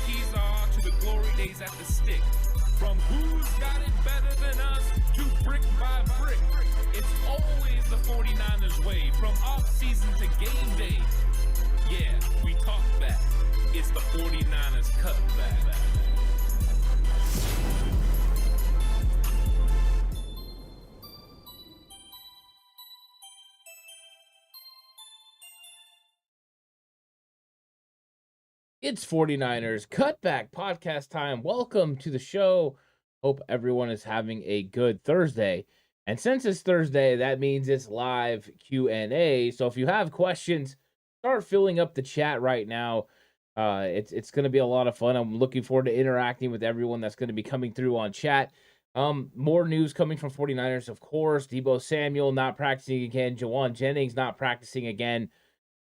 keys are to the glory days at the stick. From who's got it better than us to brick by brick. It's always the 49ers way, from off-season to game day. Yeah, we talk back. It's the 49ers Cutback. It's 49ers Cutback Podcast time. Welcome to the show. Hope everyone is having a good Thursday. And since it's Thursday, that means it's live Q&A. So if you have questions, start filling up the chat right now. It's going to be a lot of fun. I'm looking forward to interacting with everyone that's going to be coming through on chat. More news coming from 49ers, of course. Deebo Samuel not practicing again. Jennings not practicing again.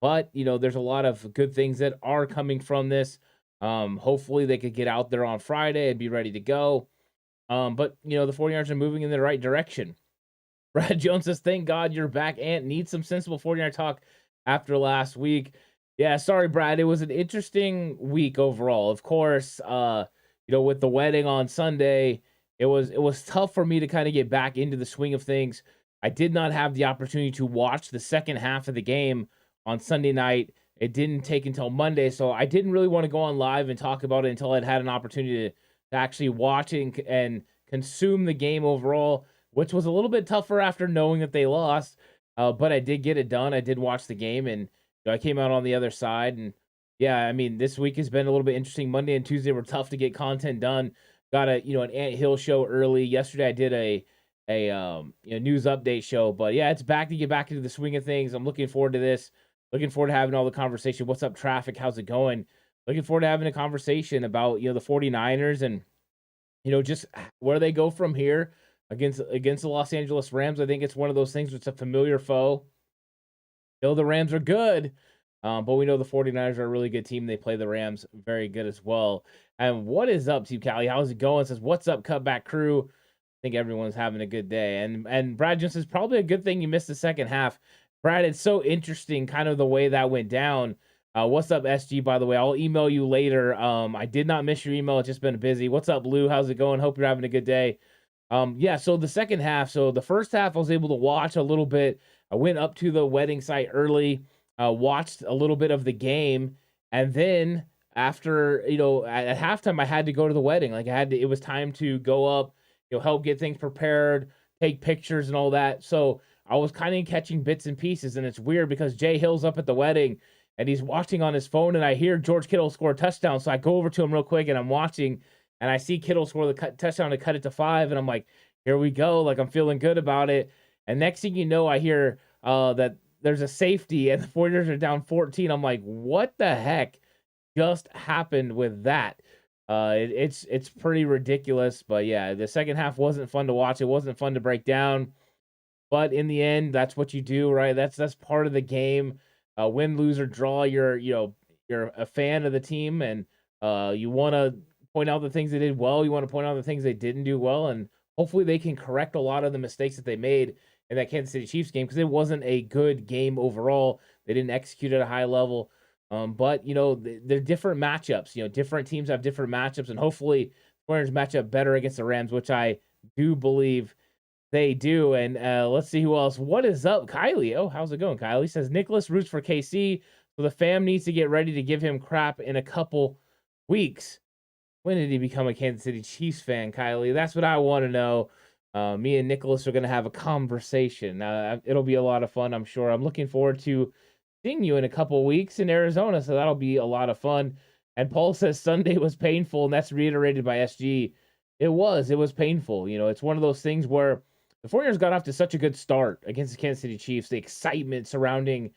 But, there's a lot of good things that are coming from this. Hopefully they could get out there on Friday and be ready to go. But, the 49ers are moving in the right direction. Brad Jones says, thank God you're back, Ant. Need some sensible 49er talk after last week. Yeah, sorry, Brad. It was an interesting week overall. Of course, with the wedding on Sunday, it was tough for me to kind of get back into the swing of things. I did not have the opportunity to watch the second half of the game on Sunday night. It didn't take until Monday, so I didn't really want to go on live and talk about it until I'd had an opportunity to actually watch and consume the game overall, which was a little bit tougher after knowing that they lost. But I did get it done. I did watch the game, and I came out on the other side. And yeah, I mean, this week has been a little bit interesting. Monday and Tuesday were tough to get content done. Got an Ant Hill show early. Yesterday I did a news update show. But yeah, it's back to get back into the swing of things. I'm looking forward to this. Looking forward to having all the conversation. What's up, traffic? How's it going? Looking forward to having a conversation about, the 49ers and, just where they go from here against the Los Angeles Rams. I think it's one of those things where it's a familiar foe. The Rams are good, but we know the 49ers are a really good team. They play the Rams very good as well. And what is up, Team Cali? How's it going? It says, what's up, Cutback crew? I think everyone's having a good day. And Brad Jones says, probably a good thing you missed the second half. Brad, it's so interesting kind of the way that went down. What's up, SG, by the way? I'll email you later. I did not miss your email. It's just been busy. What's up, Lou? How's it going? Hope you're having a good day. So the second half. So the first half, I was able to watch a little bit. I went up to the wedding site early, watched a little bit of the game. And then after, at halftime, I had to go to the wedding. It was time to go up, help get things prepared, take pictures and all that. So I was kind of catching bits and pieces, and it's weird because Jay Hill's up at the wedding, and he's watching on his phone, and I hear George Kittle score a touchdown, so I go over to him real quick, and I'm watching, and I see Kittle score the touchdown to cut it to 5, and I'm like, here we go, I'm feeling good about it, and next thing you know, I hear that there's a safety, and the 49ers are down 14. I'm like, what the heck just happened with that? It's pretty ridiculous, but yeah, the second half wasn't fun to watch. It wasn't fun to break down. But in the end, that's what you do, right? That's part of the game. Win, lose, or draw. You're a fan of the team, and you want to point out the things they did well. You want to point out the things they didn't do well, and hopefully they can correct a lot of the mistakes that they made in that Kansas City Chiefs game, because it wasn't a good game overall. They didn't execute at a high level. But they're different matchups. Different teams have different matchups, and hopefully the 49ers match up better against the Rams, which I do believe they do. And let's see who else. What is up, Kylie? Oh, how's it going, Kylie? Says Nicholas roots for KC, so the fam needs to get ready to give him crap in a couple weeks. When did he become a Kansas City Chiefs fan, Kylie? That's what I want to know. Me and Nicholas are going to have a conversation. It'll be a lot of fun, I'm sure. I'm looking forward to seeing you in a couple weeks in Arizona, so that'll be a lot of fun. And Paul says Sunday was painful, and that's reiterated by SG. It was painful. It's one of those things where the 49ers got off to such a good start against the Kansas City Chiefs. The excitement surrounding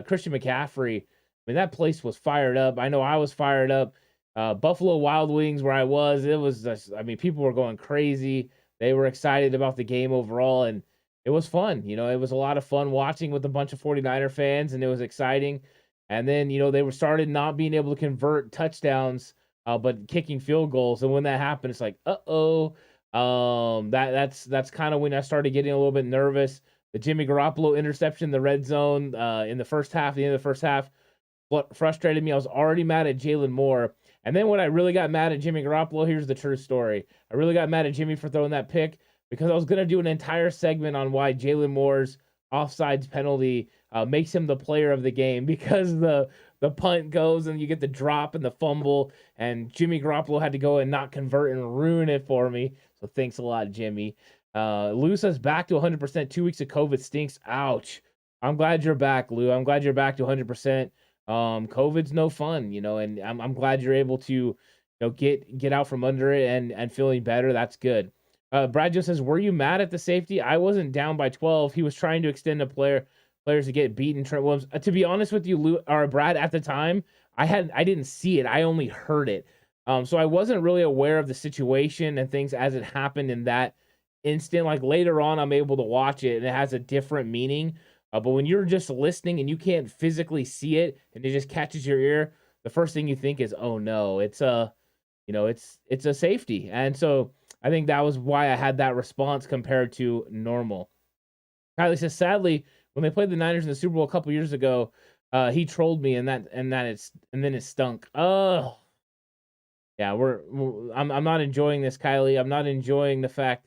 Christian McCaffrey, I mean, that place was fired up. I know I was fired up. Buffalo Wild Wings, where I was, it was just, people were going crazy. They were excited about the game overall, and it was fun. It was a lot of fun watching with a bunch of 49er fans, and it was exciting. And then, they were started not being able to convert touchdowns, but kicking field goals. And when that happened, it's like, that's kind of when I started getting a little bit nervous. The Jimmy Garoppolo interception in the red zone in the first half, the end of the first half, what frustrated me. I was already mad at Jalen Moore. And then when I really got mad at Jimmy Garoppolo, here's the true story. I really got mad at Jimmy for throwing that pick because I was going to do an entire segment on why Jalen Moore's offsides penalty makes him the player of the game, because the punt goes and you get the drop and the fumble, and Jimmy Garoppolo had to go and not convert and ruin it for me. So thanks a lot, Jimmy. Lou says back to 100%. 2 weeks of COVID stinks. Ouch. I'm glad you're back, Lou. I'm glad you're back to 100%. COVID's no fun, and I'm glad you're able to, get out from under it and feeling better. That's good. Brad just says, were you mad at the safety? I wasn't down by 12. He was trying to extend players to get beaten. Trent Williams. To be honest with you, Lou, or Brad, at the time, I didn't see it. I only heard it. So I wasn't really aware of the situation and things as it happened in that instant. Like later on, I'm able to watch it and it has a different meaning. But when you're just listening and you can't physically see it and it just catches your ear, the first thing you think is, oh no, it's a safety. And so I think that was why I had that response compared to normal. Kylie says, sadly, when they played the Niners in the Super Bowl a couple years ago, he trolled me and then it stunk. Oh, yeah, I'm not enjoying this, Kylie. I'm not enjoying the fact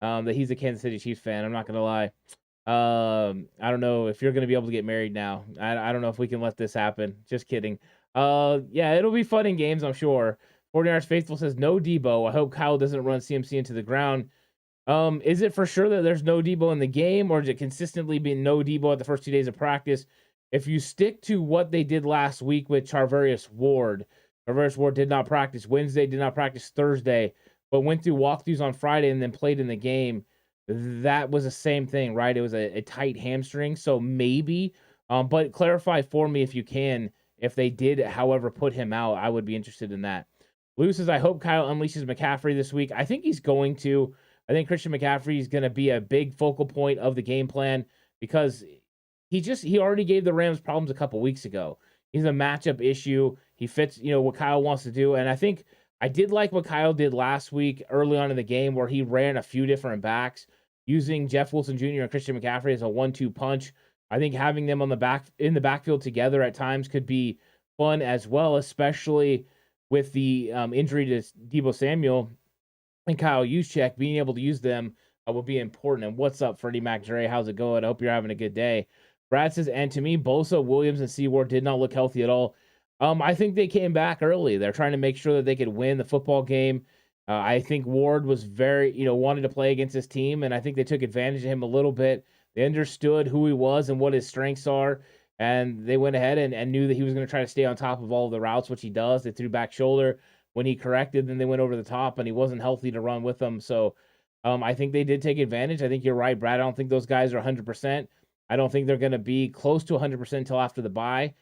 that he's a Kansas City Chiefs fan. I'm not gonna lie. I don't know if you're gonna be able to get married now. I don't know if we can let this happen. Just kidding. Yeah, it'll be fun in games, I'm sure. 49ers Faithful says no Deebo. I hope Kyle doesn't run CMC into the ground. Is it for sure that there's no Deebo in the game, or is it consistently been no Deebo at the first 2 days of practice? If you stick to what they did last week with Charvarius Ward did not practice Wednesday, did not practice Thursday, but went through walkthroughs on Friday and then played in the game. That was the same thing, right? It was a tight hamstring, so maybe. But clarify for me if you can, if they did, however, put him out. I would be interested in that. Lou says, I hope Kyle unleashes McCaffrey this week. I think he's going to. I think Christian McCaffrey is going to be a big focal point of the game plan because he already gave the Rams problems a couple weeks ago. He's a matchup issue. He fits, what Kyle wants to do. And I think I did like what Kyle did last week early on in the game where he ran a few different backs using Jeff Wilson Jr. and Christian McCaffrey as a 1-2 punch. I think having them in the backfield together at times could be fun as well, especially with the injury to Deebo Samuel and Kyle Juszczyk. Being able to use them will be important. And what's up, Freddie Mac Dre? How's it going? I hope you're having a good day. Brad says, and to me, Bosa, Williams, and Seward did not look healthy at all. I think they came back early. They're trying to make sure that they could win the football game. I think Ward was very, wanted to play against his team, and I think they took advantage of him a little bit. They understood who he was and what his strengths are, and they went ahead and knew that he was going to try to stay on top of all of the routes, which he does. They threw back shoulder when he corrected, then they went over the top, and he wasn't healthy to run with them. So I think they did take advantage. I think you're right, Brad. I don't think those guys are 100%. I don't think they're going to be close to 100% until after the bye,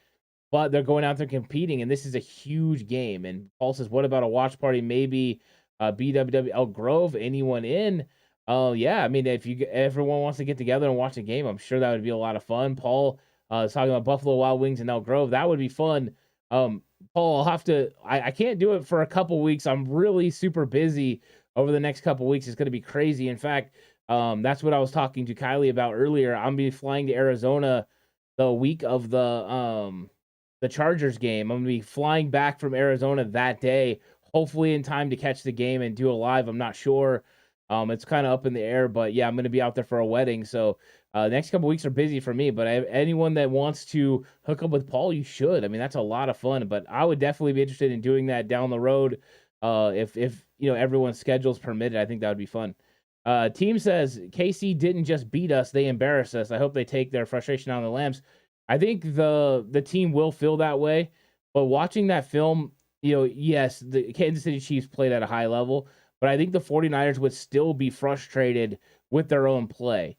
but they're going out there competing, and this is a huge game. And Paul says, what about a watch party? Maybe BWW Elk Grove, anyone in? Yeah, I mean, if everyone wants to get together and watch a game, I'm sure that would be a lot of fun. Paul is talking about Buffalo Wild Wings and Elk Grove. That would be fun. Paul, I'll have to, I can't do it for a couple weeks. I'm really super busy over the next couple weeks. It's going to be crazy. In fact, that's what I was talking to Kylie about earlier. I'm be flying to Arizona the week of the Chargers game. I'm gonna be flying back from Arizona that day, hopefully in time to catch the game and do a live. I'm not sure. It's kind of up in the air, but yeah, I'm gonna be out there for a wedding. So the next couple weeks are busy for me. But anyone that wants to hook up with Paul, you should. I mean, that's a lot of fun. But I would definitely be interested in doing that down the road. If everyone's schedules permitted, I think that would be fun. Team says KC didn't just beat us; they embarrassed us. I hope they take their frustration out on the Lambs. I think the team will feel that way. But watching that film, yes, the Kansas City Chiefs played at a high level, but I think the 49ers would still be frustrated with their own play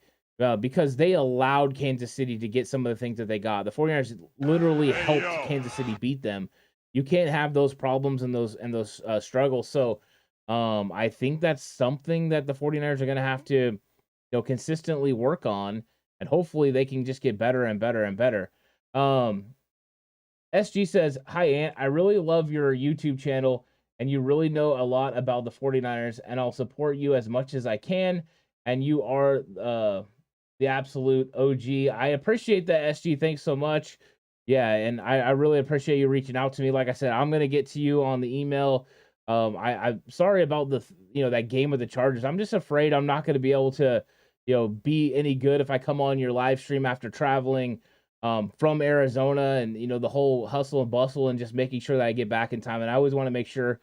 because they allowed Kansas City to get some of the things that they got. The 49ers literally helped Kansas City beat them. You can't have those problems and those struggles. So I think that's something that the 49ers are going to have to consistently work on, and hopefully they can just get better and better and better. SG says, hi, Ant. I really love your YouTube channel, and you really know a lot about the 49ers, and I'll support you as much as I can, and you are the absolute OG. I appreciate that, SG. Thanks so much. Yeah, and I really appreciate you reaching out to me. Like I said, I'm gonna get to you on the email. I'm sorry about that game with the Chargers. I'm just afraid I'm not gonna be able to, be any good if I come on your live stream after traveling from Arizona and the whole hustle and bustle and just making sure that I get back in time. And I always want to make sure,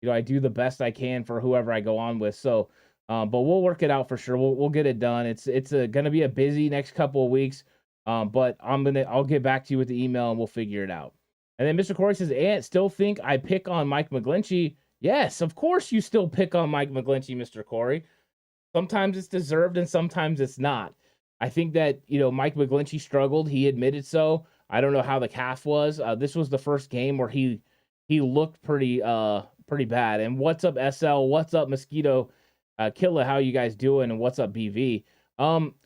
I do the best I can for whoever I go on with. So, but we'll work it out for sure. We'll get it done. It's gonna be a busy next couple of weeks. But I'll get back to you with the email and we'll figure it out. And then Mr. Corey says, Ant, still think I pick on Mike McGlinchey? Yes, of course you still pick on Mike McGlinchey, Mr. Corey. Sometimes it's deserved and sometimes it's not. I think that, Mike McGlinchey struggled. He admitted so. I don't know how the calf was. This was the first game where he looked pretty bad. And what's up, SL? What's up, Mosquito? Killa, how you guys doing? And what's up, BV?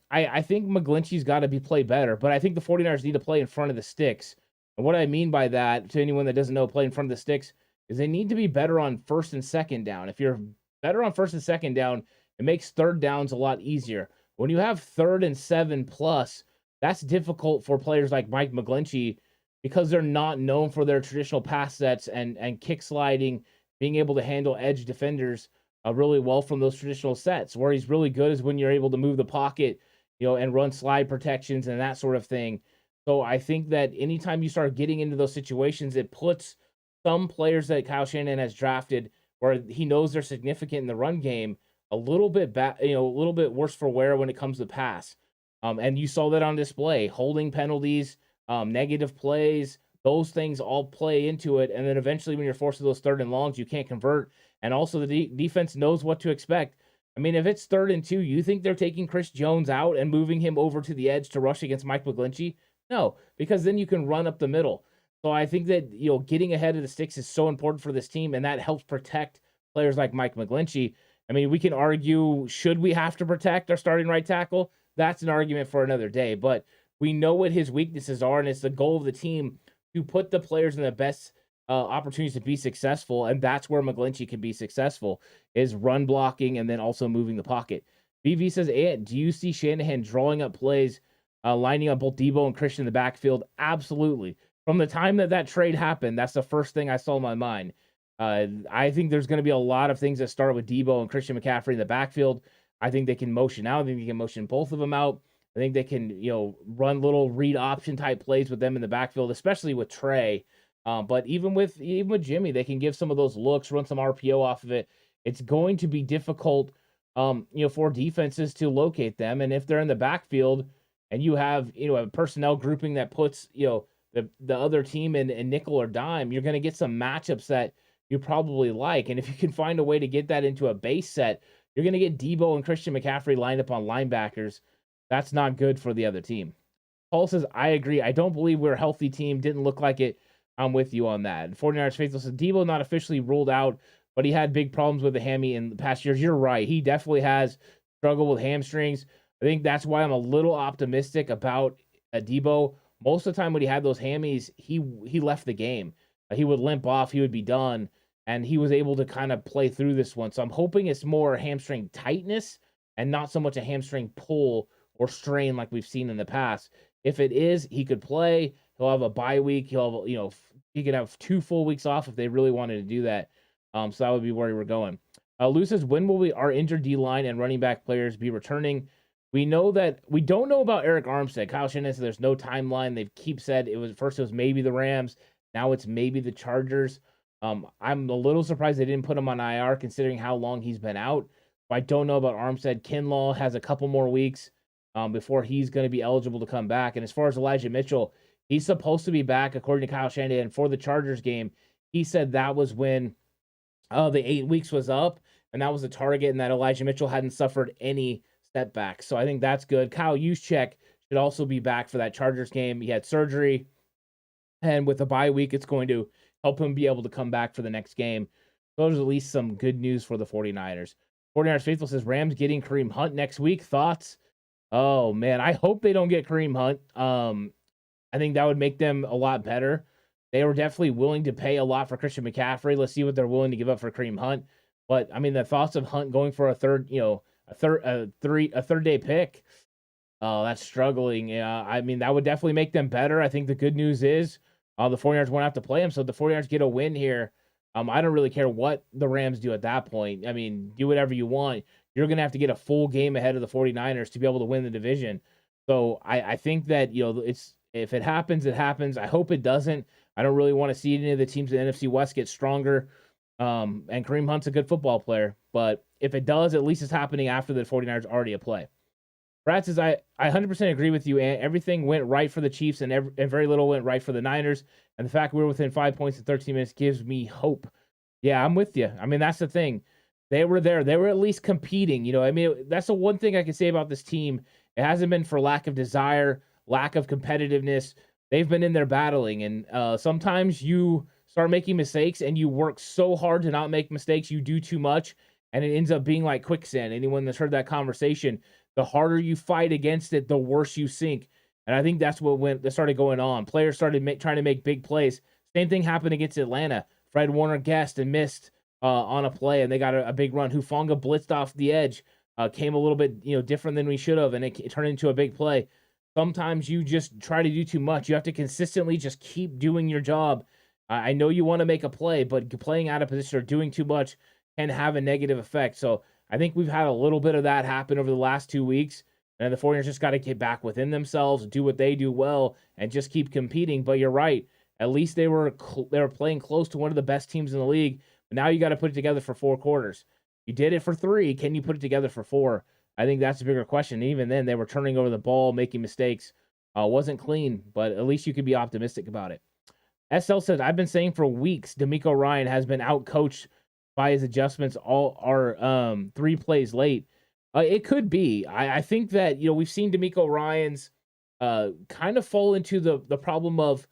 I think McGlinchey's got to be play better, but I think the 49ers need to play in front of the sticks. And what I mean by that, to anyone that doesn't know, play in front of the sticks, is they need to be better on first and second down. If you're better on first and second down, it makes third downs a lot easier. When you have 3rd and 7 plus, that's difficult for players like Mike McGlinchey because they're not known for their traditional pass sets and kick sliding, being able to handle edge defenders really well from those traditional sets. Where he's really good is when you're able to move the pocket, and run slide protections and that sort of thing. So I think that anytime you start getting into those situations, it puts some players that Kyle Shanahan has drafted where he knows they're significant in the run game a little bit a little bit worse for wear when it comes to pass. And you saw that on display, holding penalties, negative plays, those things all play into it. And then eventually when you're forced to those 3rd and longs, you can't convert. And also the defense knows what to expect. I mean, if it's 3rd and 2, you think they're taking Chris Jones out and moving him over to the edge to rush against Mike McGlinchey? No, because then you can run up the middle. So I think that, getting ahead of the sticks is so important for this team, and that helps protect players like Mike McGlinchey. I mean, we can argue, should we have to protect our starting right tackle? That's an argument for another day, but we know what his weaknesses are, and it's the goal of the team to put the players in the best opportunities to be successful, and that's where McGlinchey can be successful, is run blocking and then also moving the pocket. BV says, do you see Shanahan drawing up plays, lining up both Deebo and Christian in the backfield? Absolutely. From the time that trade happened, that's the first thing I saw in my mind. I think there's going to be a lot of things that start with Deebo and Christian McCaffrey in the backfield. I think they can motion out. I think they can motion both of them out. I think they can, run little read option type plays with them in the backfield, especially with Trey. But even with Jimmy, they can give some of those looks, run some RPO off of it. It's going to be difficult, for defenses to locate them. And if they're in the backfield and you have, a personnel grouping that puts, the other team in nickel or dime, you're going to get some matchups that you probably like. And if you can find a way to get that into a base set, you're going to get Deebo and Christian McCaffrey lined up on linebackers. That's not good for the other team. Paul says, I agree. I don't believe we're a healthy team. Didn't look like it. I'm with you on that. 49ers Faithful says, Deebo not officially ruled out, but he had big problems with the hammy in the past years. You're right. He definitely has struggled with hamstrings. I think that's why I'm a little optimistic about Deebo. Most of the time when he had those hammies, he left the game. He would limp off. He would be done. And he was able to kind of play through this one. So I'm hoping it's more hamstring tightness and not so much a hamstring pull or strain like we've seen in the past. If it is, he could play. He'll have a bye week. He'll have, he could have 2 full weeks off if they really wanted to do that. So that would be where we're going. Lou says, when will our injured D-line and running back players be returning? We don't know about Eric Armstead. Kyle Shanahan said there's no timeline. They've said it was maybe the Rams. Now it's maybe the Chargers. I'm a little surprised they didn't put him on IR considering how long he's been out. But I don't know about Armstead. Kinlaw has a couple more weeks before he's going to be eligible to come back. And as far as Elijah Mitchell, he's supposed to be back, according to Kyle Shanahan, for the Chargers game. He said that was when the 8 weeks was up, and that was the target, and that Elijah Mitchell hadn't suffered any setbacks. So I think that's good. Kyle Juszczyk should also be back for that Chargers game. He had surgery, and with the bye week, it's going to help him be able to come back for the next game. Those are at least some good news for the 49ers. 49ers Faithful says, Rams getting Kareem Hunt next week. Thoughts? Oh, man, I hope they don't get Kareem Hunt. I think that would make them a lot better. They were definitely willing to pay a lot for Christian McCaffrey. Let's see what they're willing to give up for Kareem Hunt. But I mean, the thoughts of Hunt going for a third day pick, That's struggling. Yeah, I mean, that would definitely make them better. I think the good news is the 49ers won't have to play them. So if the 49ers get a win here, I don't really care what the Rams do at that point. I mean, do whatever you want. You're going to have to get a full game ahead of the 49ers to be able to win the division. So I think that, it's if it happens, it happens. I hope it doesn't. I don't really want to see any of the teams in the NFC West get stronger. And Kareem Hunt's a good football player. But if it does, at least it's happening after the 49ers already a play. Brad says, I 100% agree with you. And everything went right for the Chiefs and very little went right for the Niners. And the fact we were within 5 points in 13 minutes gives me hope. Yeah, I'm with you. I mean, that's the thing. They were there. They were at least competing. I mean, that's the one thing I can say about this team. It hasn't been for lack of desire, lack of competitiveness. They've been in there battling. And sometimes you start making mistakes and you work so hard to not make mistakes. You do too much. And it ends up being like quicksand. Anyone that's heard that conversation, the harder you fight against it, the worse you sink. And I think that's that started going on. Players started trying to make big plays. Same thing happened against Atlanta. Fred Warner guessed and missed on a play, and they got a big run. Hufanga blitzed off the edge, came a little bit different than we should have, and it turned into a big play. Sometimes you just try to do too much. You have to consistently just keep doing your job. I know you want to make a play, but playing out of position or doing too much can have a negative effect. So I think we've had a little bit of that happen over the last 2 weeks, and the 49ers just got to get back within themselves, do what they do well, and just keep competing. But you're right. At least they were playing close to one of the best teams in the league. But now you got to put it together for 4 quarters. You did it for 3. Can you put it together for 4? I think that's a bigger question. Even then, they were turning over the ball, making mistakes. Wasn't clean, but at least you could be optimistic about it. SL says, I've been saying for weeks, DeMeco Ryan has been outcoached by his adjustments all our 3 plays late. It could be. I think that, we've seen DeMeco Ryan's kind of fall into the problem of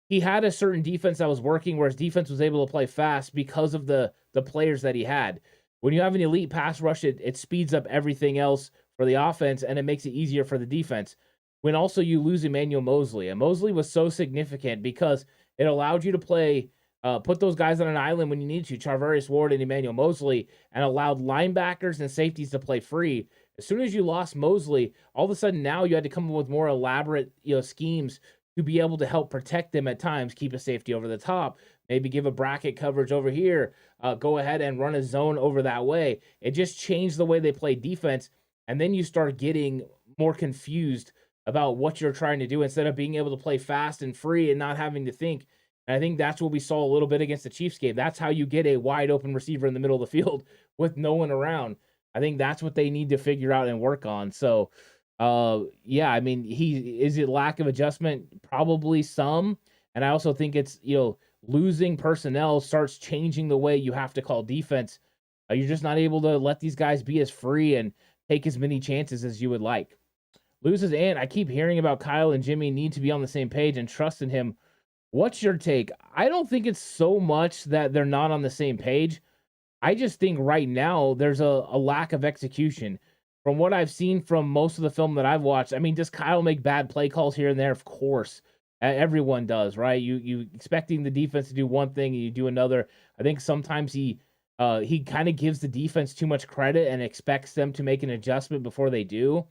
he had a certain defense that was working where his defense was able to play fast because of the players that he had. When you have an elite pass rush, it speeds up everything else for the offense, and it makes it easier for the defense. When also you lose Emmanuel Moseley. And Moseley was so significant because it allowed you to play, put those guys on an island when you need to, Charvarius Ward and Emmanuel Moseley, and allowed linebackers and safeties to play free. As soon as you lost Moseley, all of a sudden now you had to come up with more elaborate schemes to be able to help protect them at times, keep a safety over the top, maybe give a bracket coverage over here, go ahead and run a zone over that way. It just changed the way they play defense, and then you start getting more confused about what you're trying to do instead of being able to play fast and free and not having to think. And I think that's what we saw a little bit against the Chiefs game. That's how you get a wide open receiver in the middle of the field with no one around. I think that's what they need to figure out and work on. So, yeah, I mean, is it lack of adjustment? Probably some. And I also think it's, losing personnel starts changing the way you have to call defense. You're just not able to let these guys be as free and take as many chances as you would like. Loses, and I keep hearing about Kyle and Jimmy need to be on the same page and trust in him. What's your take? I don't think it's so much that they're not on the same page. I just think right now there's a lack of execution. From what I've seen from most of the film that I've watched, I mean, does Kyle make bad play calls here and there? Of course. Everyone does, right? You expecting the defense to do one thing and you do another. I think sometimes he kind of gives the defense too much credit and expects them to make an adjustment before they do.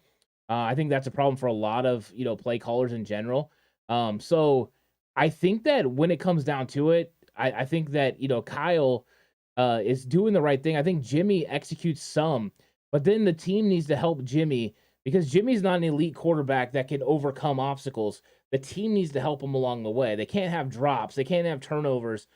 I think that's a problem for a lot of, play callers in general. So I think that when it comes down to it, I think that, Kyle is doing the right thing. I think Jimmy executes some, but then the team needs to help Jimmy because Jimmy's not an elite quarterback that can overcome obstacles. The team needs to help him along the way. They can't have drops. They can't have turnovers.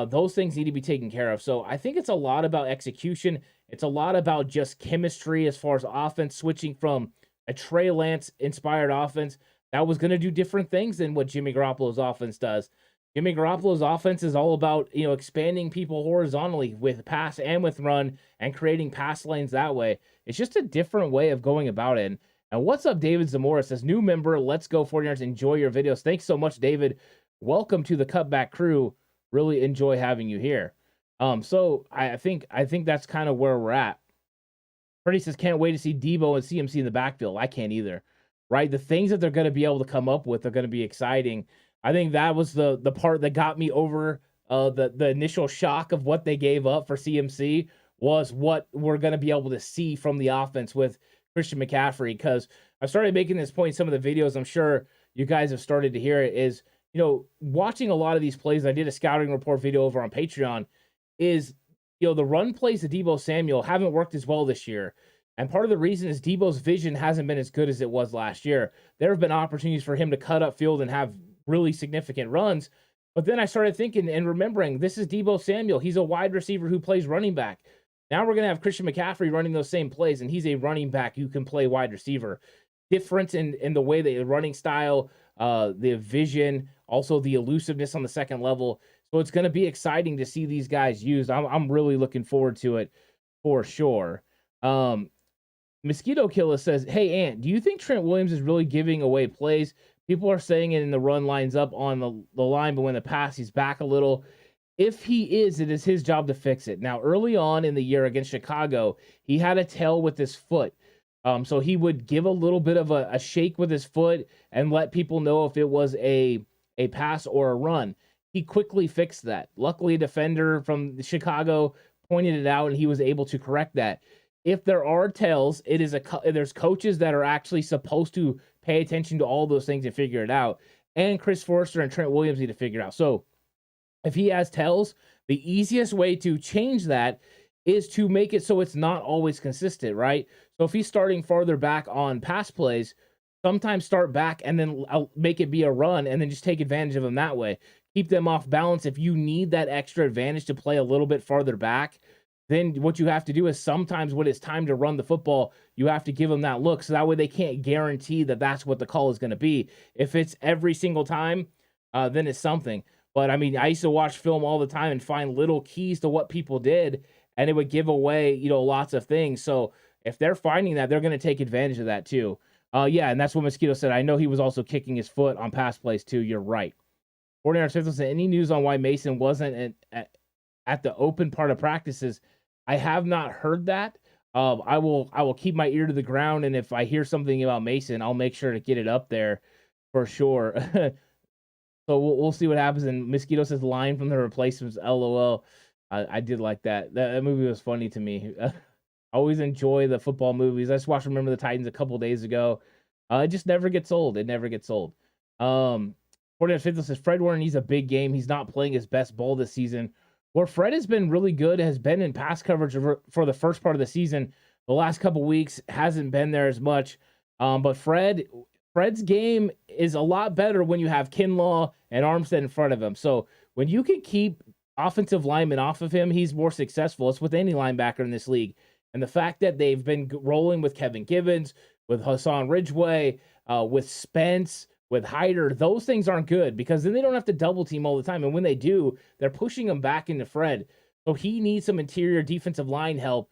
Those things need to be taken care of. So I think it's a lot about execution. It's a lot about just chemistry as far as offense, switching from a Trey Lance-inspired offense that was going to do different things than what Jimmy Garoppolo's offense does. Jimmy Garoppolo's offense is all about, expanding people horizontally with pass and with run and creating pass lanes that way. It's just a different way of going about it. And what's up, David Zamora says, new member, let's go 49ers. Enjoy your videos. Thanks so much, David. Welcome to the Cutback crew. Really enjoy having you here. So I think that's kind of where we're at. Freddie says, can't wait to see Deebo and CMC in the backfield. I can't either, right? The things that they're going to be able to come up with are going to be exciting. I think that was the part that got me over the initial shock of what they gave up for CMC was what we're going to be able to see from the offense with Christian McCaffrey. Because I started making this point in some of the videos. I'm sure you guys have started to hear it. Is watching a lot of these plays. I did a scouting report video over on Patreon. Is the run plays of Deebo Samuel haven't worked as well this year. And part of the reason is Deebo's vision hasn't been as good as it was last year. There have been opportunities for him to cut up field and have really significant runs. But then I started thinking and remembering, this is Deebo Samuel. He's a wide receiver who plays running back. Now we're going to have Christian McCaffrey running those same plays, and he's a running back who can play wide receiver. Difference in the way the running style, the vision, also the elusiveness on the second level. So it's going to be exciting to see these guys used. I'm really looking forward to it for sure. Mosquito Killer says, hey, Ant, do you think Trent Williams is really giving away plays? People are saying it in the run lines up on the line, but when the pass, he's back a little. If he is, it is his job to fix it. Now, early on in the year against Chicago, he had a tail with his foot. So he would give a little bit of a shake with his foot and let people know if it was a pass or a run. He quickly fixed that. Luckily, a defender from Chicago pointed it out, and he was able to correct that. If there are tells, there's coaches that are actually supposed to pay attention to all those things and figure it out. And Chris Forrester and Trent Williams need to figure it out. So if he has tells, the easiest way to change that is to make it so it's not always consistent, right? So if he's starting farther back on pass plays, sometimes start back and then make it be a run and then just take advantage of them that way. Keep them off balance. If you need that extra advantage to play a little bit farther back, then what you have to do is sometimes when it's time to run the football, you have to give them that look. So that way they can't guarantee that that's what the call is going to be. If it's every single time, then it's something. But I mean, I used to watch film all the time and find little keys to what people did, and it would give away, lots of things. So if they're finding that, they're going to take advantage of that too. Yeah, and that's what Mosquito said. I know he was also kicking his foot on pass plays too. You're right. 49ers said, any news on why Mason wasn't at the open part of practices? I have not heard that. I will keep my ear to the ground, and if I hear something about Mason, I'll make sure to get it up there for sure. So we'll see what happens. And Mosquito says, line from the replacements, LOL. I did like that. That movie was funny to me. I always enjoy the football movies. I just watched Remember the Titans a couple days ago. It just never gets old. It never gets old. 49ers says, Fred Warner needs a big game. He's not playing his best ball this season. Where Fred has been really good, has been in pass coverage for the first part of the season. The last couple weeks hasn't been there as much. But Fred's game is a lot better when you have Kinlaw and Armstead in front of him. So when you can keep offensive linemen off of him, he's more successful. It's with any linebacker in this league. And the fact that they've been rolling with Kevin Gibbons, with Hassan Ridgeway, with Spence, with Hyder, those things aren't good because then they don't have to double team all the time. And when they do, they're pushing him back into Fred. So he needs some interior defensive line help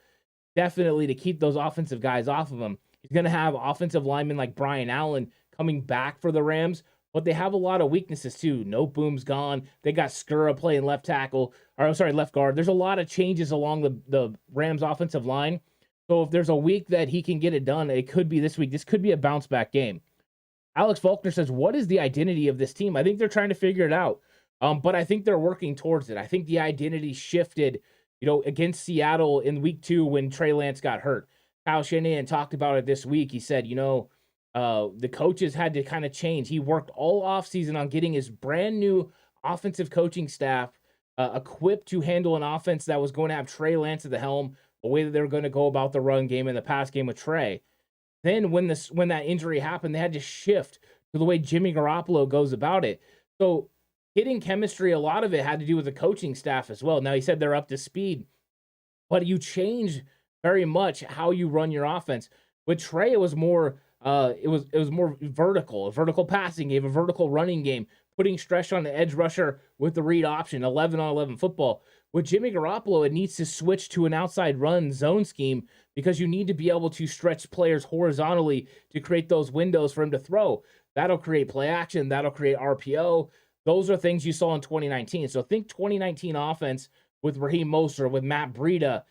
definitely to keep those offensive guys off of him. He's going to have offensive linemen like Brian Allen coming back for the Rams, but they have a lot of weaknesses too. No Boom's gone. They got Skura playing left guard. There's a lot of changes along the Rams offensive line. So if there's a week that he can get it done, it could be this week. This could be a bounce back game. Alex Faulkner says, what is the identity of this team? I think they're trying to figure it out. But I think they're working towards it. I think the identity shifted, against Seattle in week 2 when Trey Lance got hurt. Kyle Shanahan talked about it this week. He said, the coaches had to kind of change. He worked all offseason on getting his brand new offensive coaching staff equipped to handle an offense that was going to have Trey Lance at the helm, the way that they were going to go about the run game and the pass game with Trey. Then when that injury happened, they had to shift to the way Jimmy Garoppolo goes about it. So getting chemistry, a lot of it had to do with the coaching staff as well. Now, he said they're up to speed, but you change very much how you run your offense. With Trey, it was more more vertical, a vertical passing game, a vertical running game, putting stress on the edge rusher with the read option, 11-on-11 football. With Jimmy Garoppolo, it needs to switch to an outside run zone scheme because you need to be able to stretch players horizontally to create those windows for him to throw. That'll create play action. That'll create RPO. Those are things you saw in 2019. So think 2019 offense with Raheem Mostert, with Matt Breida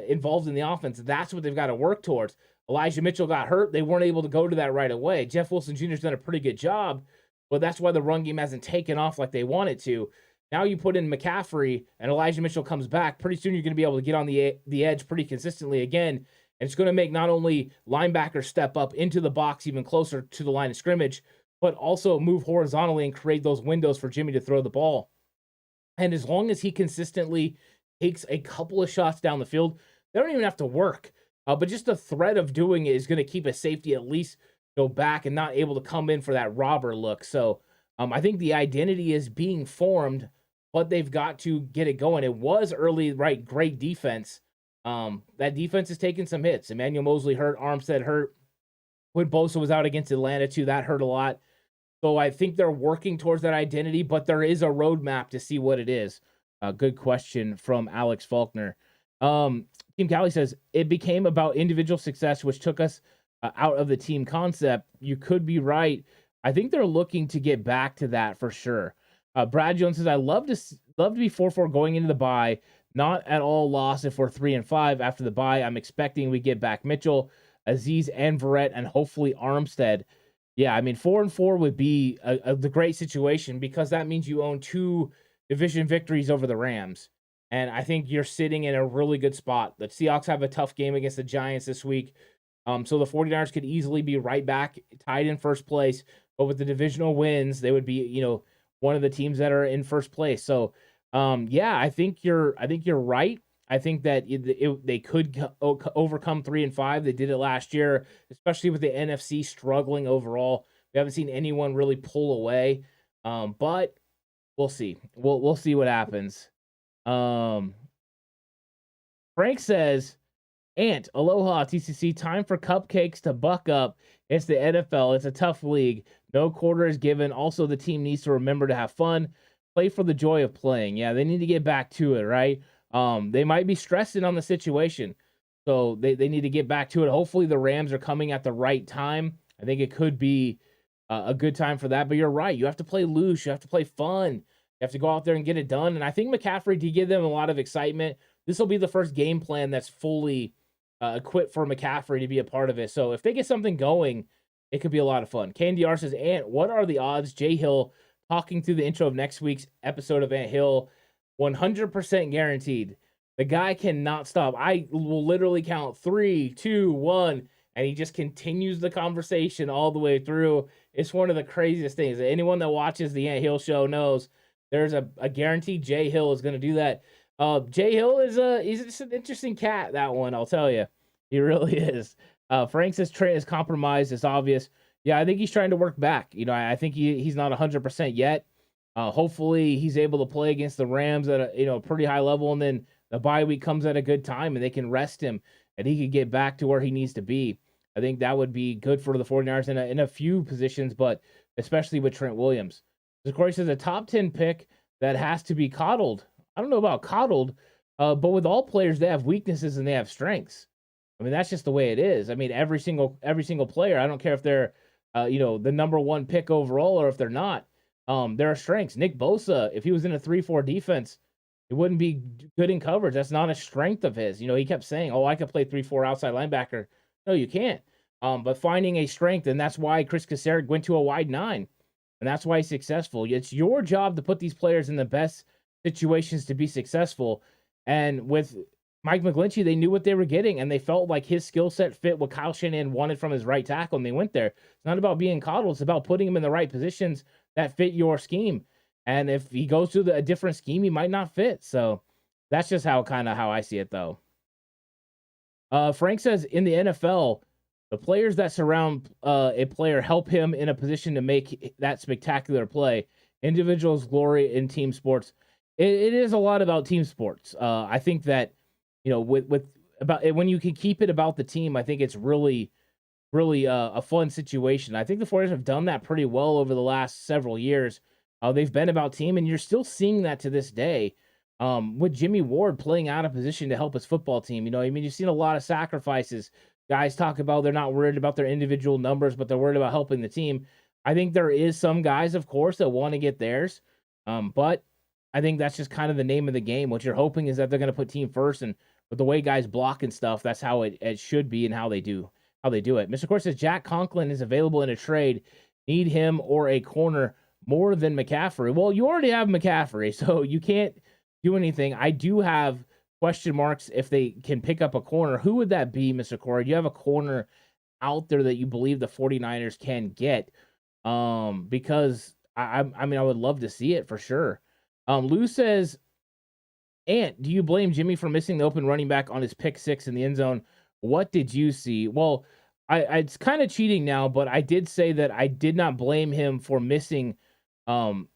involved in the offense. That's what they've got to work towards. Elijah Mitchell got hurt. They weren't able to go to that right away. Jeff Wilson Jr. has done a pretty good job, but that's why the run game hasn't taken off like they want it to. Now you put in McCaffrey and Elijah Mitchell comes back. Pretty soon you're going to be able to get on the edge pretty consistently again And it's going to make not only linebackers step up into the box even closer to the line of scrimmage, but also move horizontally and create those windows for Jimmy to throw the ball. And as long as he consistently takes a couple of shots down the field, they don't even have to work. But just the threat of doing it is going to keep a safety at least go back and not able to come in for that robber look. So I think the identity is being formed, but they've got to get it going. It was early, right? Great defense. That defense is taking some hits. Emmanuel Mosley hurt, Armstead hurt. When Bosa was out against Atlanta too, that hurt a lot. So I think they're working towards that identity, but there is a roadmap to see what it is. Good question from Alex Faulkner. Team Cali says, it became about individual success, which took us out of the team concept. You could be right. I think they're looking to get back to that for sure. Brad Jones says, I love to be 4-4 going into the bye. Not at all loss if we're 3-5 after the bye. I'm expecting we get back Mitchell, Aziz, and Verrett, and hopefully Armstead. Yeah, I mean, 4-4 would be the great situation because that means you own 2 division victories over the Rams. And I think you're sitting in a really good spot. The Seahawks have a tough game against the Giants this week. So the 49ers could easily be right back tied in first place. But with the divisional wins, they would be, one of the teams that are in first place. So, yeah, I think you're right. I think that they could overcome 3-5. They did it last year, especially with the NFC struggling overall. We haven't seen anyone really pull away, but we'll see. We'll see what happens. Frank says, Ant, aloha, TCC, time for cupcakes to buck up. It's the NFL. It's a tough league. No quarter is given. Also, the team needs to remember to have fun. Play for the joy of playing. Yeah, they need to get back to it, right? They might be stressing on the situation, so they need to get back to it. Hopefully, the Rams are coming at the right time. I think it could be a good time for that, but you're right. You have to play loose. You have to play fun. You have to go out there and get it done, and I think McCaffrey did give them a lot of excitement. This will be the first game plan that's fully equipped for McCaffrey to be a part of it. So if they get something going, it could be a lot of fun. Candy R says, Ant, what are the odds Jay Hill talking through the intro of next week's episode of Ant Hill? 100% guaranteed. The guy cannot stop. I will literally count 3, 2, 1, and he just continues the conversation all the way through. It's one of the craziest things. Anyone that watches the Ant Hill show knows there's a guarantee Jay Hill is going to do that. Jay Hill he's just an interesting cat, that one, I'll tell you. He really is. Frank says Trent is compromised. It's obvious. Yeah, I think he's trying to work back. I think he's not 100% yet. Hopefully he's able to play against the Rams at a pretty high level, and then the bye week comes at a good time and they can rest him and he could get back to where he needs to be. I think that would be good for the 49ers in a few positions, but especially with Trent Williams. Corey says a top 10 pick that has to be coddled. I don't know about coddled, but with all players, they have weaknesses and they have strengths. I mean, that's just the way it is. I mean, every single player, I don't care if they're, the number 1 pick overall or if they're not. There are strengths. Nick Bosa, if he was in a 3-4 defense, it wouldn't be good in coverage. That's not a strength of his. He kept saying, I could play 3-4 outside linebacker. No, you can't. But finding a strength, and that's why Chris Kaserik went to a wide 9. And that's why he's successful. It's your job to put these players in the best situations to be successful. And with Mike McGlinchey, they knew what they were getting, and they felt like his skill set fit what Kyle Shanahan wanted from his right tackle, and they went there. It's not about being coddled. It's about putting him in the right positions that fit your scheme. And if he goes to a different scheme, he might not fit. So that's just how I see it, though. Frank says, in the NFL, the players that surround a player help him in a position to make that spectacular play. Individuals glory in team sports. It is a lot about team sports. I think that, when you can keep it about the team, I think it's really a fun situation. I think the 49ers have done that pretty well over the last several years. They've been about team, and you're still seeing that to this day. With Jimmy Ward playing out of position to help his football team. You've seen a lot of sacrifices. Guys talk about they're not worried about their individual numbers, but they're worried about helping the team. I think there is some guys, of course, that want to get theirs. But I think that's just kind of the name of the game. What you're hoping is that they're going to put team first, and with the way guys block and stuff, that's how it should be and how they do it. Mr. Court says Jack Conklin is available in a trade. Need him or a corner more than McCaffrey. Well, you already have McCaffrey, so you can't do anything. I do have question marks if they can pick up a corner. Who would that be, Mr. Corey? Do you have a corner out there that you believe the 49ers can get? Because I mean, I would love to see it for sure. Lou says, Ant, do you blame Jimmy for missing the open running back on his pick six in the end zone? What did you see? Well, it's kind of cheating now, but I did say that I did not blame him for missing the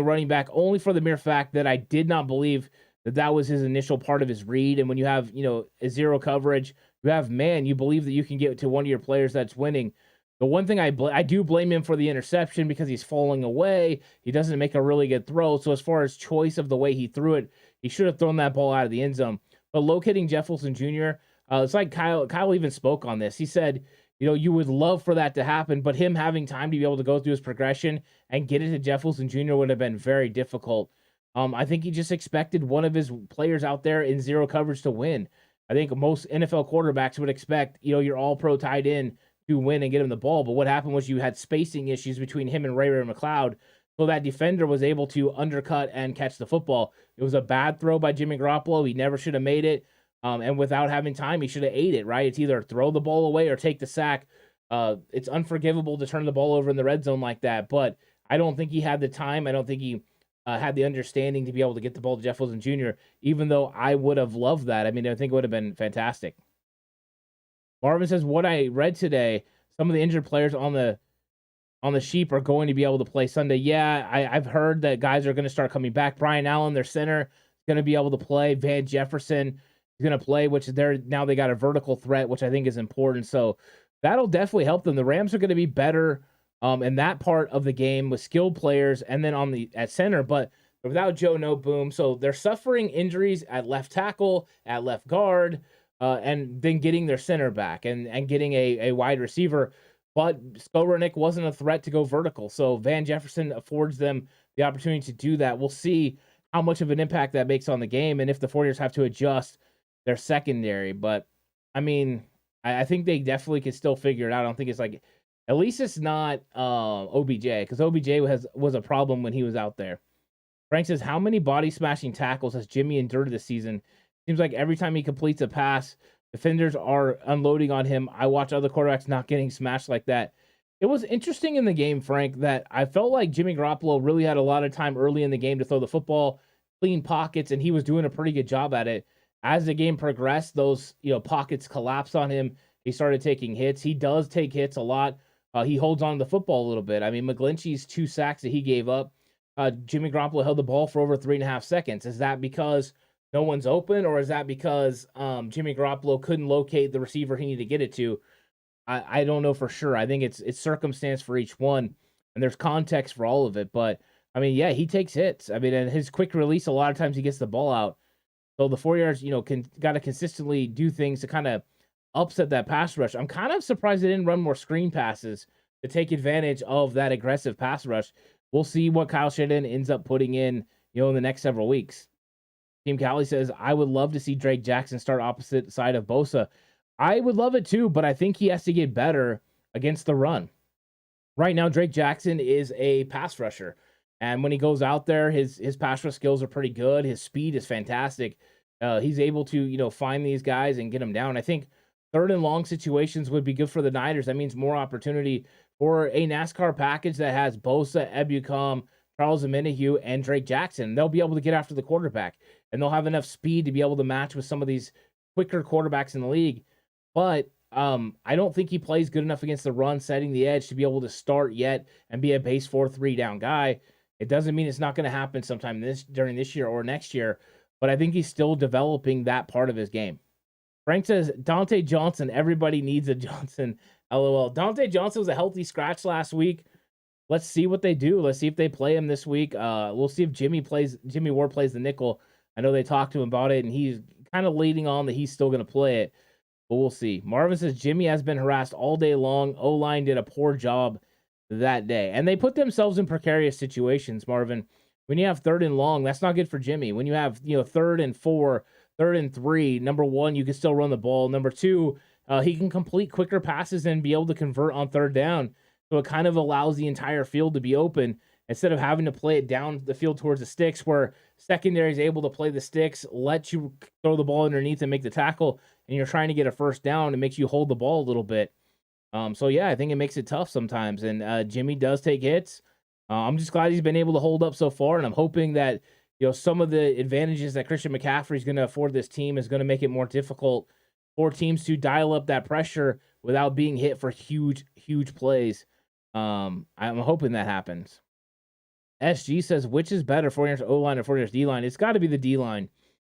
running back only for the mere fact that I did not believe that was his initial part of his read. And when you have, a zero coverage, you believe that you can get to one of your players that's winning. The one thing I do blame him for the interception because he's falling away. He doesn't make a really good throw. So as far as choice of the way he threw it, he should have thrown that ball out of the end zone. But locating Jeff Wilson Jr., it's like Kyle even spoke on this. He said, you would love for that to happen, but him having time to be able to go through his progression and get it to Jeff Wilson Jr. would have been very difficult. I think he just expected one of his players out there in zero coverage to win. I think most NFL quarterbacks would expect, your all-pro tight end to win and get him the ball. But what happened was you had spacing issues between him and Ray McLeod, so that defender was able to undercut and catch the football. It was a bad throw by Jimmy Garoppolo. He never should have made it. And without having time, he should have ate it, right? It's either throw the ball away or take the sack. It's unforgivable to turn the ball over in the red zone like that. But I don't think he had the time. I don't think he had the understanding to be able to get the ball to Jeff Wilson Jr., even though I would have loved that. I mean, I think it would have been fantastic. Marvin says, what I read today, some of the injured players on the sheep are going to be able to play Sunday. Yeah, I've heard that guys are going to start coming back. Brian Allen, their center, is going to be able to play. Van Jefferson is going to play, which now they got a vertical threat, which I think is important. So that'll definitely help them. The Rams are going to be better in that part of the game with skilled players and then at center, but without Joe Noteboom. So they're suffering injuries at left tackle, at left guard, and then getting their center back and getting a wide receiver. But Skowronek wasn't a threat to go vertical. So Van Jefferson affords them the opportunity to do that. We'll see how much of an impact that makes on the game and if the 49ers have to adjust their secondary. But, I mean, I think they definitely can still figure it out. I don't think it's like, at least it's not OBJ, because OBJ was a problem when he was out there. Frank says, how many body-smashing tackles has Jimmy endured this season? Seems like every time he completes a pass, defenders are unloading on him. I watch other quarterbacks not getting smashed like that. It was interesting in the game, Frank, that I felt like Jimmy Garoppolo really had a lot of time early in the game to throw the football, clean pockets, and he was doing a pretty good job at it. As the game progressed, those pockets collapsed on him. He started taking hits. He does take hits a lot. He holds on to the football a little bit. I mean, McGlinchey's 2 sacks that he gave up, Jimmy Garoppolo held the ball for over 3.5 seconds. Is that because no one's open, or is that because Jimmy Garoppolo couldn't locate the receiver he needed to get it to? I don't know for sure. I think it's circumstance for each one, and there's context for all of it. But, I mean, yeah, he takes hits. I mean, and his quick release, a lot of times he gets the ball out. So the 49ers, got to consistently do things to kind of upset that pass rush. I'm kind of surprised they didn't run more screen passes to take advantage of that aggressive pass rush. We'll see what Kyle Shanahan ends up putting in the next several weeks. Team Cali says, I would love to see Drake Jackson start opposite side of Bosa. I would love it too, but I think he has to get better against the run. Right now, Drake Jackson is a pass rusher. And when he goes out there, his pass rush skills are pretty good. His speed is fantastic. He's able to, find these guys and get them down. I think 3rd and long situations would be good for the Niners. That means more opportunity for a NASCAR package that has Bosa, Ebukam, Charles Omenihu, and Drake Jackson. They'll be able to get after the quarterback, and they'll have enough speed to be able to match with some of these quicker quarterbacks in the league. But I don't think he plays good enough against the run, setting the edge to be able to start yet and be a base 4-3 down guy. It doesn't mean it's not going to happen sometime during this year or next year, but I think he's still developing that part of his game. Frank says, Dante Johnson, everybody needs a Johnson. LOL. Dante Johnson was a healthy scratch last week. Let's see what they do. Let's see if they play him this week. We'll see if Jimmy Ward plays the nickel. I know they talked to him about it, and he's kind of leading on that he's still going to play it, but we'll see. Marvin says, Jimmy has been harassed all day long. O-line did a poor job that day. And they put themselves in precarious situations, Marvin. When you have 3rd and long, that's not good for Jimmy. When you have 3rd and 4, 3rd and 3, number 1, you can still run the ball. Number 2, he can complete quicker passes and be able to convert on 3rd down. So it kind of allows the entire field to be open. instead of having to play it down the field towards the sticks, where secondary is able to play the sticks, let you throw the ball underneath and make the tackle, and you're trying to get a first down. It makes you hold the ball a little bit. So yeah, I think it makes it tough sometimes. And Jimmy does take hits. I'm just glad he's been able to hold up so far, and I'm hoping that some of the advantages that Christian McCaffrey is going to afford this team is going to make it more difficult for teams to dial up that pressure without being hit for huge, huge plays. I'm hoping that happens. SG says, which is better, 49ers O-line or 49ers D-line? It's got to be the D-line.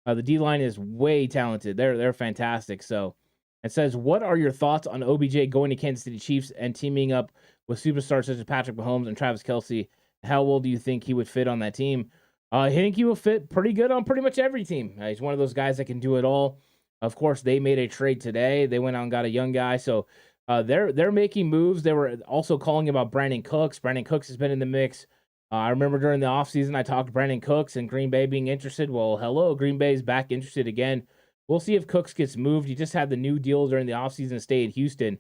The D-line is way talented. They're fantastic. So it says, what are your thoughts on OBJ going to Kansas City Chiefs and teaming up with superstars such as Patrick Mahomes and Travis Kelce? How well do you think he would fit on that team? I think he will fit pretty good on pretty much every team. He's one of those guys that can do it all. Of course, they made a trade today. They went out and got a young guy. So they're making moves. They were also calling about Brandon Cooks. Brandon Cooks has been in the mix. I remember during the offseason, I talked to Brandon Cooks and Green Bay being interested. Well, hello, Green Bay's back interested again. We'll see if Cooks gets moved. He just had the new deal during the offseason to stay in Houston.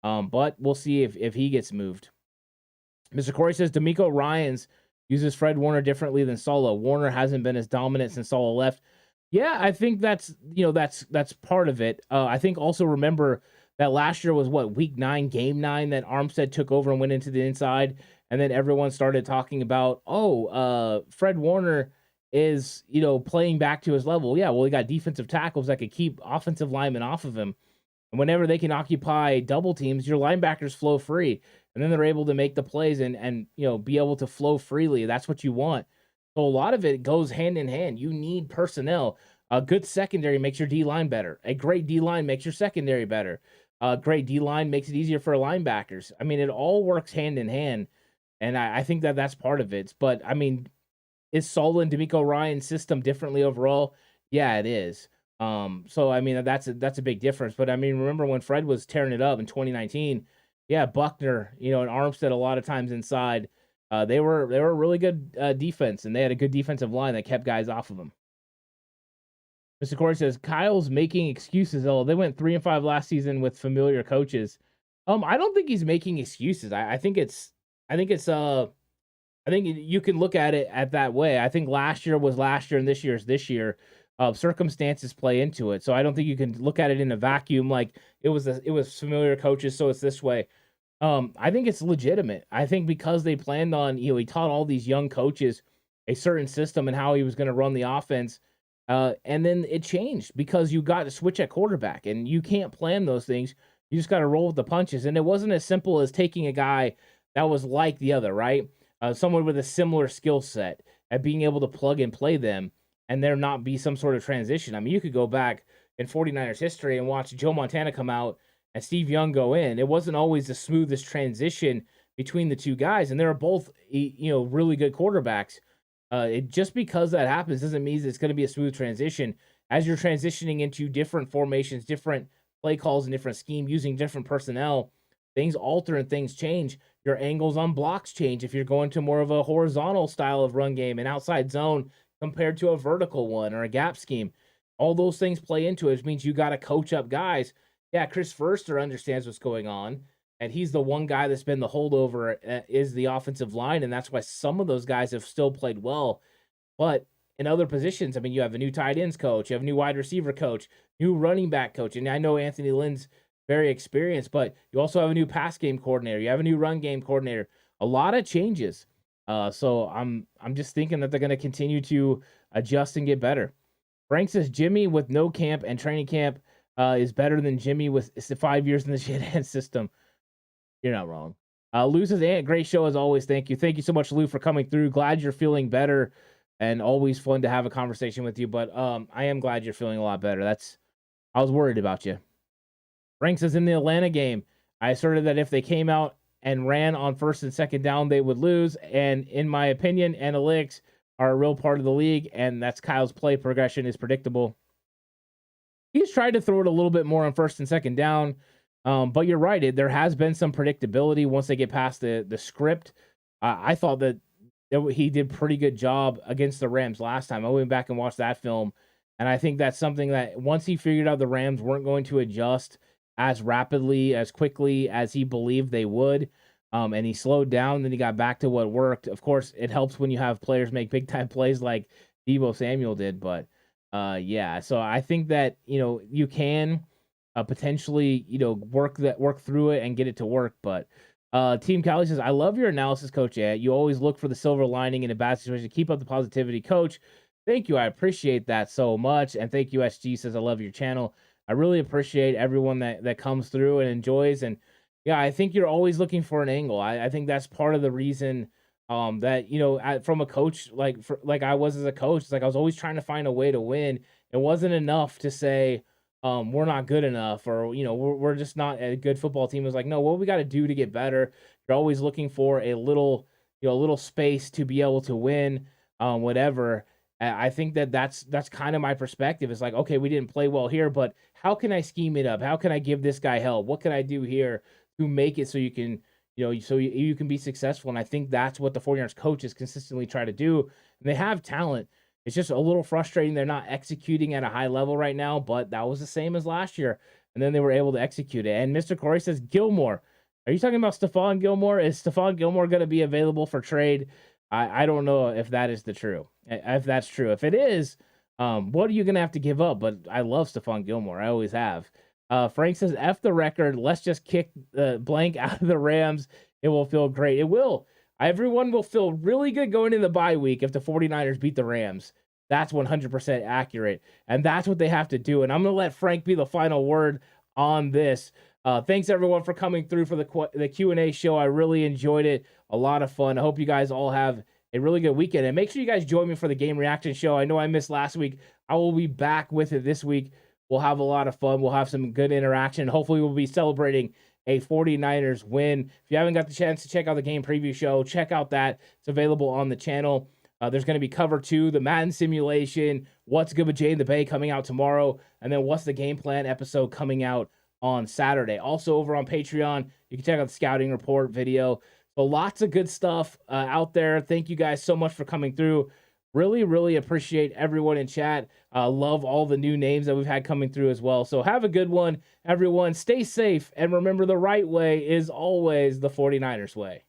But we'll see if he gets moved. Mr. Corey says, D'Amico Ryans uses Fred Warner differently than Saleh. Warner hasn't been as dominant since Saleh left. Yeah, I think that's part of it. I think also remember that last year was week 9, game 9 that Armstead took over and went into the inside. And then everyone started talking about, Fred Warner is, playing back to his level. Yeah, well, he got defensive tackles that could keep offensive linemen off of him. And whenever they can occupy double teams, your linebackers flow free. And then they're able to make the plays and be able to flow freely. That's what you want. So a lot of it goes hand in hand. You need personnel. A good secondary makes your D-line better. A great D-line makes your secondary better. A great D-line makes it easier for linebackers. I mean, it all works hand in hand. And I think that's part of it. But, I mean, is Saleh and D'Amico Ryan's system differently overall? Yeah, it is. So, I mean, that's a big difference. But, I mean, remember when Fred was tearing it up in 2019? Yeah, Buckner, and Armstead a lot of times inside. They were a really good defense, and they had a good defensive line that kept guys off of them. Mr. Corey says, Kyle's making excuses. Oh, they went 3-5 last season with familiar coaches. I don't think he's making excuses. I think you can look at it at that way. I think last year was last year and this year is this year. Circumstances play into it. So I don't think you can look at it in a vacuum like it was familiar coaches, so it's this way. I think it's legitimate. I think because they planned on, he taught all these young coaches a certain system and how he was going to run the offense. And then it changed because you got to switch at quarterback and you can't plan those things. You just got to roll with the punches. And it wasn't as simple as taking a guy that was like the other, right? Someone with a similar skill set at being able to plug and play them and there not be some sort of transition. I mean, you could go back in 49ers history and watch Joe Montana come out and Steve Young go in. It wasn't always the smoothest transition between the two guys, and they were both, really good quarterbacks. Just because that happens doesn't mean it's going to be a smooth transition. As you're transitioning into different formations, different play calls, and different scheme, using different personnel, things alter and things change. Your angles on blocks change if you're going to more of a horizontal style of run game, an outside zone compared to a vertical one or a gap scheme. All those things play into it, which means you got to coach up guys. Yeah, Chris Forster understands what's going on, and he's the one guy that's been the holdover is the offensive line, and that's why some of those guys have still played well. But in other positions, I mean, you have a new tight ends coach, you have a new wide receiver coach, new running back coach, and I know Anthony Lynn's very experienced, but you also have a new pass game coordinator, you have a new run game coordinator, a lot of changes. So I'm just thinking that they're going to continue to adjust and get better. Frank says Jimmy with no camp and training camp is better than Jimmy with 5 years in the shit hand system. You're not wrong. Lou says, great show as always. Thank you. Thank you so much, Lou, for coming through. Glad you're feeling better and always fun to have a conversation with you. But I am glad you're feeling a lot better. I was worried about you. Frank says, in the Atlanta game, I asserted that if they came out and ran on first and second down, they would lose. And in my opinion, analytics are a real part of the league, and that's Kyle's play progression is predictable. He's tried to throw it a little bit more on first and second down, but you're right. There has been some predictability once they get past the script. I thought that he did pretty good job against the Rams last time. I went back and watched that film, and I think that's something that once he figured out the Rams weren't going to adjust as rapidly, as quickly as he believed they would, And he slowed down, then he got back to what worked. Of course, it helps when you have players make big time plays like Deebo Samuel did, but yeah. So I think that you can potentially work through it and get it to work. But Team Cali says, I love your analysis, Coach. Yeah, you always look for the silver lining in a bad situation. Keep up the positivity, Coach. Thank you. I appreciate that so much. And thank you, SG says, I love your channel. I really appreciate everyone that comes through and enjoys. And yeah, I think you're always looking for an angle. I think that's part of the reason that from a coach like I was as a coach, it's like I was always trying to find a way to win. It wasn't enough to say we're not good enough, or we're just not a good football team. It was like, no, what we got to do to get better. You're always looking for a little space to be able to win, whatever. I think that's kind of my perspective. It's like, okay, we didn't play well here, but how can I scheme it up? How can I give this guy help? What can I do here to make it so you can, you can be successful? And I think that's what the 49ers coaches consistently try to do. And they have talent. It's just a little frustrating. They're not executing at a high level right now, but that was the same as last year. And then they were able to execute it. And Mr. Corey says, Gilmore. Are you talking about Stephon Gilmore? Is Stephon Gilmore going to be available for trade? I don't know if that is true. If that's true. If it is, what are you going to have to give up? But I love Stephon Gilmore. I always have. Frank says, F the record. Let's just kick the blank out of the Rams. It will feel great. It will. Everyone will feel really good going into the bye week if the 49ers beat the Rams. That's 100% accurate. And that's what they have to do. And I'm going to let Frank be the final word on this. Thanks, everyone, for coming through for the Q&A show. I really enjoyed it. A lot of fun. I hope you guys all have a really good weekend. And make sure you guys join me for the game reaction show. I know I missed last week. I will be back with it this week. We'll have a lot of fun. We'll have some good interaction. Hopefully, we'll be celebrating a 49ers win. If you haven't got the chance to check out the game preview show, check out that. It's available on the channel. There's going to be cover 2, the Madden simulation, what's good with Jay in the Bay coming out tomorrow, and then what's the game plan episode coming out on Saturday. Also over on Patreon, you can check out the scouting report video. So lots of good stuff out there. Thank you guys so much for coming through. Really, really appreciate everyone in chat. Love all the new names that we've had coming through as well. So have a good one, everyone. Stay safe, and remember, the right way is always the 49ers way.